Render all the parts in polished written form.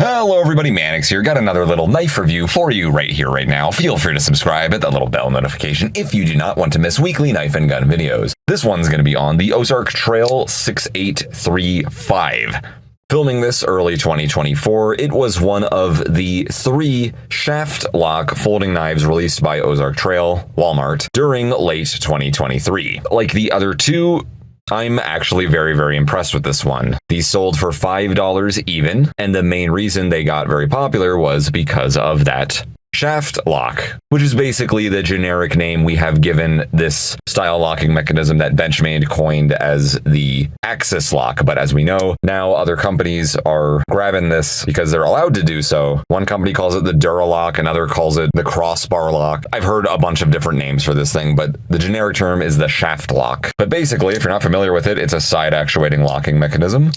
Hello everybody, Mannix here. Got another little knife review for you right here, right now. Feel free to subscribe, hit that little bell notification if you do not want to miss weekly knife and gun videos. This one's going to be on the Ozark Trail 6835. Filming this early 2024, it was one of the 3 shaft lock folding knives released by Ozark Trail, Walmart, during late 2023. Like the other 2, I'm actually very impressed with this one. These sold for $5 even, and the main reason they got very popular was because of that shaft lock, which is basically the generic name we have given this style locking mechanism that Benchmade coined as the axis lock. But as we know, now other companies are grabbing this because they're allowed to do so. One company calls it the Duralock, another calls it the crossbar lock. I've heard a bunch of different names for this thing, but the generic term is the shaft lock. But basically, if you're not familiar with it, it's a side actuating locking mechanism.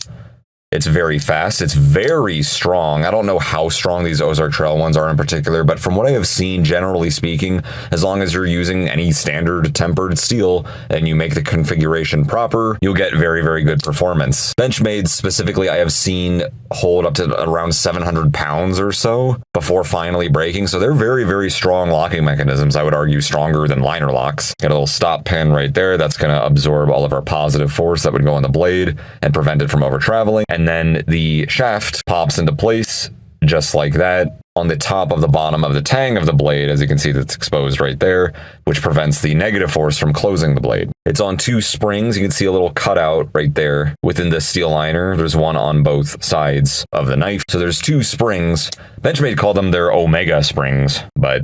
It's very fast. It's very strong. I don't know how strong these Ozark Trail ones are in particular, but from what I have seen, generally speaking, as long as you're using any standard tempered steel and you make the configuration proper, you'll get very good performance. Benchmade specifically, I have seen hold up to around 700 pounds or so before finally breaking. So they're very strong locking mechanisms. I would argue stronger than liner locks. Got a little stop pin right there. That's going to absorb all of our positive force that would go on the blade and prevent it from over traveling. And then the shaft pops into place just like that on the top of the bottom of the tang of the blade, as you can see that's exposed right there, which prevents the negative force from closing the blade. It's on 2 springs. You can see a little cutout right there within the steel liner. There's one on both sides of the knife. So there's 2 springs. Benchmade called them their Omega springs, but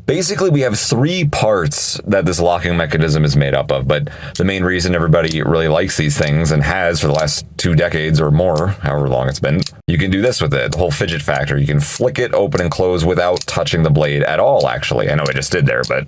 basically, we have 3 parts that this locking mechanism is made up of, but the main reason everybody really likes these things and has for the last 2 decades or more, however long it's been, you can do this with it, the whole fidget factor. You can flick it open and close without touching the blade at all, actually. I know I just did there, but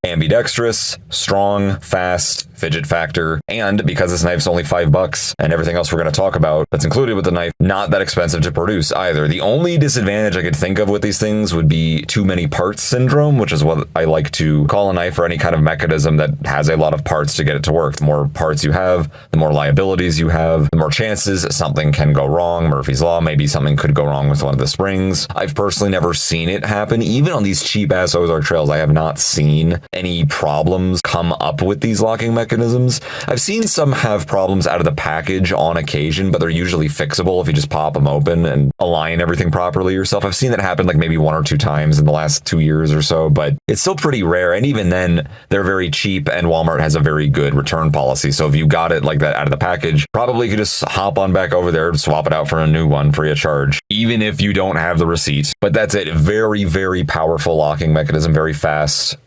ambidextrous, strong, fast, fidget factor, and because this knife's only $5 and everything else we're going to talk about that's included with the knife, not that expensive to produce either. The only disadvantage I could think of with these things would be too many parts syndrome, which is what I like to call a knife or any kind of mechanism that has a lot of parts to get it to work. The more parts you have, the more liabilities you have, the more chances something can go wrong. Murphy's Law, maybe something could go wrong with one of the springs. I've personally never seen it happen. Even on these cheap-ass Ozark Trails, I have not seen any problems come up with these locking mechanisms. I've seen some have problems out of the package on occasion, but they're usually fixable if you just pop them open and align everything properly yourself. I've seen that happen like maybe 1 or 2 times in the last 2 years or so, but it's still pretty rare. And even then, they're very cheap and Walmart has a very good return policy. So if you got it like that out of the package, probably could just hop on back over there and swap it out for a new one free of charge, even if you don't have the receipt. But that's it. Very powerful locking mechanism, very fast.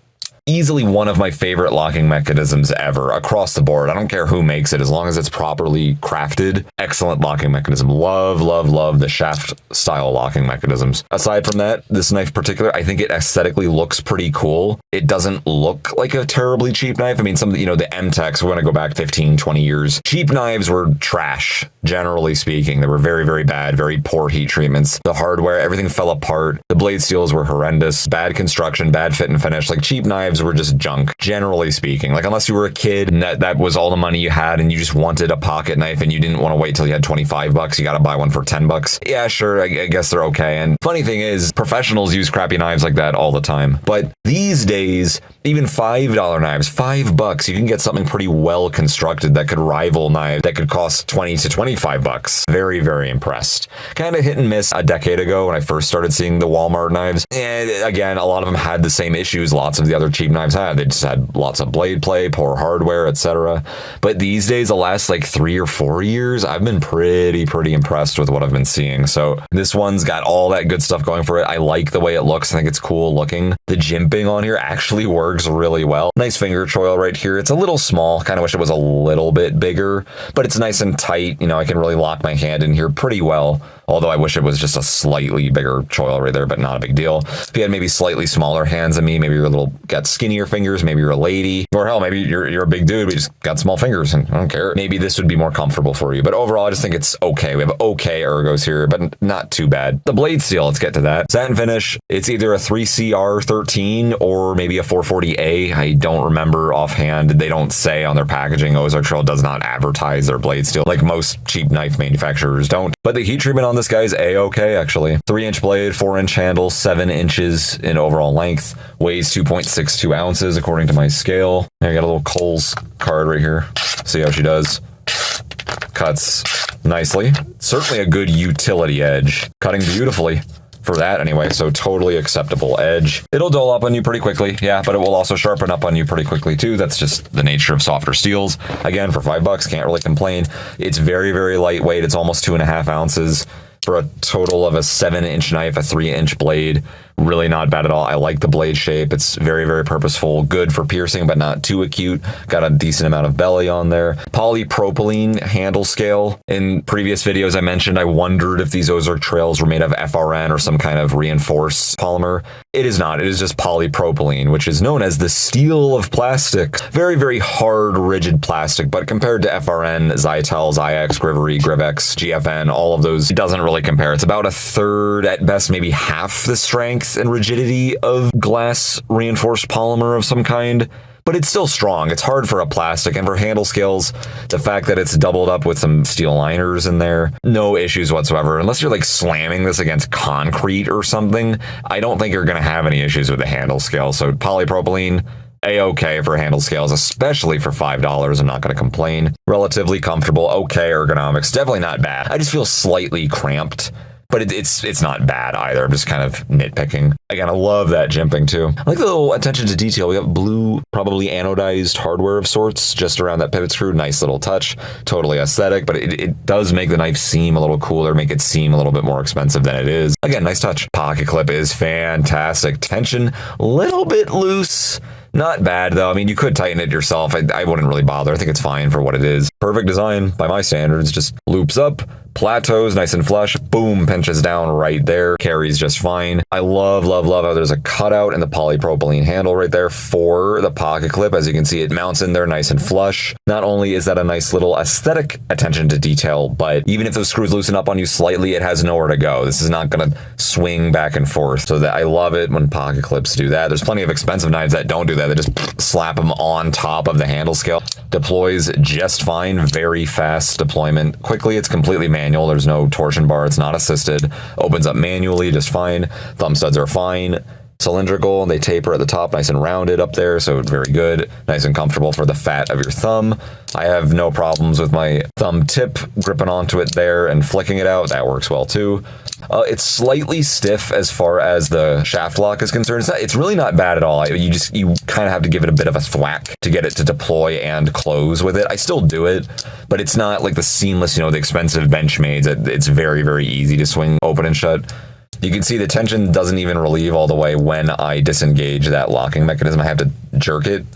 Easily one of my favorite locking mechanisms ever across the board. I don't care who makes it, as long as it's properly crafted. Excellent locking mechanism. Love the shaft style locking mechanisms. Aside from that, this knife in particular, I think it aesthetically looks pretty cool. It doesn't look like a terribly cheap knife. I mean, some of the, the M-Techs, we're going to go back 15, 20 years. Cheap knives were trash, generally speaking. They were very bad, very poor heat treatments. The hardware, everything fell apart. The blade steels were horrendous. Bad construction, bad fit and finish. Like, cheap knives were just junk, generally speaking. Like, unless you were a kid and that was all the money you had and you just wanted a pocket knife and you didn't want to wait till you had $25, you got to buy one for $10. Yeah, sure, I guess they're okay. And funny thing is, professionals use crappy knives like that all the time. But these days, even $5 knives, $5, you can get something pretty well constructed that could rival knives that could cost $20 to $25. Very impressed. Kind of hit and miss a decade ago when I first started seeing the Walmart knives. And again, a lot of them had the same issues lots of the other cheap knives had. They just had lots of blade play, poor hardware, etc. But these days, the last like 3 or 4 years, I've been pretty impressed with what I've been seeing. So this one's got all that good stuff going for it. I like the way it looks. I think it's cool looking. The jimping on here actually works really well. Nice finger choil right here. It's a little small. Kind of wish it was a little bit bigger, but it's nice and tight. I can really lock my hand in here pretty well. Although I wish it was just a slightly bigger choil right there, but not a big deal. If you had maybe slightly smaller hands than me, maybe you're got skinnier fingers, maybe you're a lady, or hell, maybe you're a big dude, but you just got small fingers and I don't care. Maybe this would be more comfortable for you. But overall, I just think it's okay. We have okay ergos here, but not too bad. The blade steel, let's get to that. Satin finish, it's either a 3CR13 or maybe a 440A. I don't remember offhand. They don't say on their packaging. Ozark Trail does not advertise their blade steel like most cheap knife manufacturers don't. But the heat treatment on on this guy's A-okay, actually. 3-inch blade, 4-inch handle, 7 inches in overall length, weighs 2.62 ounces according to my scale. I got a little Kohl's card right here. See how she does. Cuts nicely. Certainly a good utility edge. Cutting beautifully. For that anyway, so totally acceptable edge. It'll dull up on you pretty quickly, yeah, but it will also sharpen up on you pretty quickly too. That's just the nature of softer steels. Again, for $5, can't really complain. It's very, very lightweight. It's almost 2.5 ounces for a total of a 7-inch knife, a 3-inch blade. Really not bad at all. I like the blade shape. It's very, very purposeful. Good for piercing, but not too acute. Got a decent amount of belly on there. Polypropylene handle scale. In previous videos I mentioned I wondered if these Ozark trails were made of FRN or some kind of reinforced polymer. It is not. It is just polypropylene, which is known as the steel of plastic. Very, very hard, rigid plastic, but compared to FRN, Zytel, Zyx, Grivery, Grivex, GFN, all of those, it doesn't really compare. It's about a third, at best maybe half the strength and rigidity of glass reinforced polymer of some kind, but it's still strong. It's hard for a plastic, and for handle scales, the fact that it's doubled up with some steel liners in there, no issues whatsoever. Unless you're like slamming this against concrete or something, I don't think you're going to have any issues with the handle scale. So polypropylene, A-okay for handle scales, especially for $5. I'm not going to complain. Relatively comfortable, okay ergonomics, definitely not bad. I just feel slightly cramped. But it's not bad either. I'm just kind of nitpicking. Again, I love that jimping too. I like the little attention to detail. We got blue, probably anodized hardware of sorts just around that pivot screw. Nice little touch. Totally aesthetic, but it does make the knife seem a little cooler, make it seem a little bit more expensive than it is. Again, nice touch. Pocket clip is fantastic. Tension, little bit loose. Not bad though. I mean, you could tighten it yourself. I wouldn't really bother. I think it's fine for what it is. Perfect design by my standards. Just loops up, plateaus nice and flush, boom, pinches down right there, carries just fine. I love, love, love how there's a cutout in the polypropylene handle right there for the pocket clip. As you can see, it mounts in there nice and flush. Not only is that a nice little aesthetic attention to detail, but even if those screws loosen up on you slightly, it has nowhere to go. This is not going to swing back and forth. So that I love it when pocket clips do that. There's plenty of expensive knives that don't do that. They just slap them on top of the handle scale. Deploys just fine. Very fast deployment. Quickly, it's completely manual. There's no torsion bar. It's not assisted. Opens up manually just fine. Thumb studs are fine. Cylindrical, and they taper at the top nice and rounded up there, so very good. Nice and comfortable for the fat of your thumb. I have no problems with my thumb tip gripping onto it there and flicking it out. That works well too. It's slightly stiff as far as the shaft lock is concerned. It's really not bad at all. You kind of have to give it a bit of a thwack to get it to deploy and close with it. I still do it, but it's not like the seamless, the expensive Benchmades. It's very, very easy to swing open and shut. You can see the tension doesn't even relieve all the way when I disengage that locking mechanism. I have to jerk it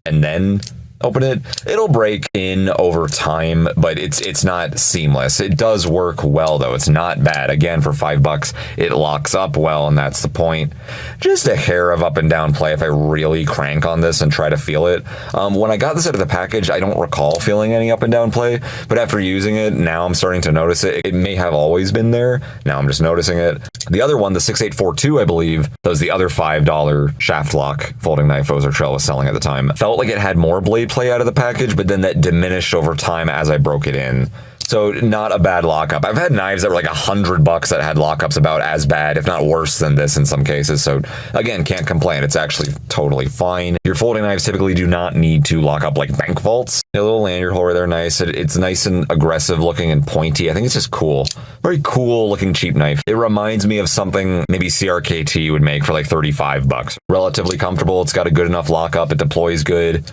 and then open it. It'll break in over time, but it's not seamless. It does work well though. It's not bad. Again, for $5, it locks up well, and that's the point. Just a hair of up and down play if I really crank on this and try to feel it. When I got this out of the package, I don't recall feeling any up and down play, but after using it, now I'm starting to notice it. It may have always been there. Now I'm just noticing it. The other one, the 6842, I believe, that was the other $5 shaft lock folding knife Ozark Trail was selling at the time. Felt like it had more blade play out of the package, but then that diminished over time as I broke it in. So not a bad lockup. I've had knives that were like $100 that had lockups about as bad, if not worse than this in some cases. So again, can't complain. It's actually totally fine. Your folding knives typically do not need to lock up like bank vaults. A little lanyard hole right there, nice. It's nice and aggressive looking and pointy. I think it's just cool. Very cool looking cheap knife. It reminds me of something maybe CRKT would make for like $35. Relatively comfortable. It's got a good enough lockup. It deploys good.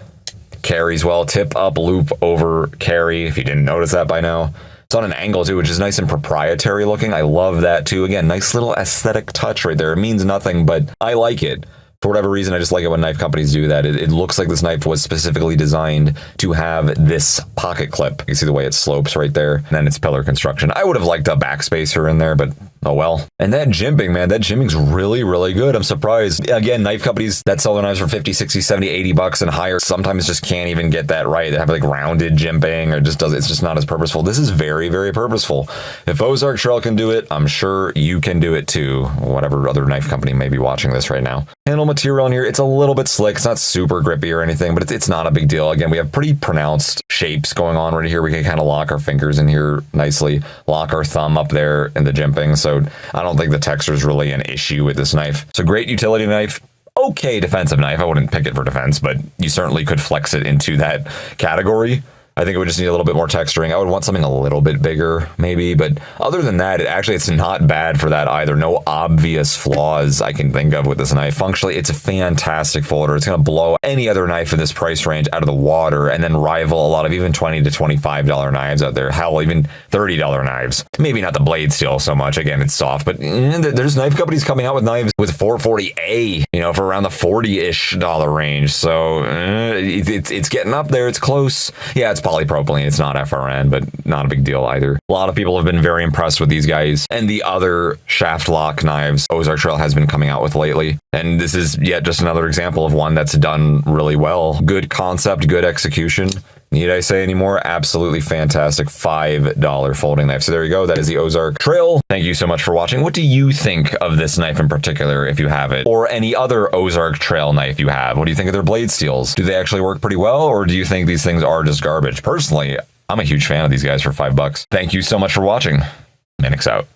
Carries well, tip up, loop over, carry, if you didn't notice that by now. It's on an angle too, which is nice and proprietary looking. I love that too. Again, nice little aesthetic touch right there. It means nothing, but I like it. For whatever reason, I just like it when knife companies do that. It looks like this knife was specifically designed to have this pocket clip. You can see the way it slopes right there, and then it's pillar construction. I would have liked a backspacer in there, but Oh well. And that jimping, man, that jimping's really, really good. I'm surprised. Again, knife companies that sell their knives for 50, 60, 70, 80 bucks and higher sometimes just can't even get that right. They have like rounded jimping or it's just not as purposeful. This is very, very purposeful. If Ozark Trail can do it, I'm sure you can do it too. Whatever other knife company may be watching this right now. Handle material in here, it's a little bit slick. It's not super grippy or anything, but it's not a big deal. Again, we have pretty pronounced shapes going on right here. We can kind of lock our fingers in here nicely, lock our thumb up there in the jimping. So I don't think the texture is really an issue with this knife. So great utility knife. Okay defensive knife. I wouldn't pick it for defense, but you certainly could flex it into that category. I think it would just need a little bit more texturing. I would want something a little bit bigger, maybe. But other than that, it's not bad for that either. No obvious flaws I can think of with this knife. Functionally, it's a fantastic folder. It's going to blow any other knife in this price range out of the water and then rival a lot of even $20 to $25 knives out there. Hell, even $30 knives. Maybe not the blade steel so much. Again, it's soft. But there's knife companies coming out with knives with 440A, for around the $40-ish range. So it's getting up there. It's close. Yeah, it's polypropylene. It's not FRN, but not a big deal either. A lot of people have been very impressed with these guys and the other shaft lock knives Ozark Trail has been coming out with lately. And this is yet just another example of one that's done really well. Good concept, good execution. Need I say any more? Absolutely fantastic $5 folding knife. So there you go. That is the Ozark Trail. Thank you so much for watching. What do you think of this knife in particular, if you have it, or any other Ozark Trail knife you have? What do you think of their blade steels? Do they actually work pretty well, or do you think these things are just garbage? Personally, I'm a huge fan of these guys for $5. Thank you so much for watching. Mannix out.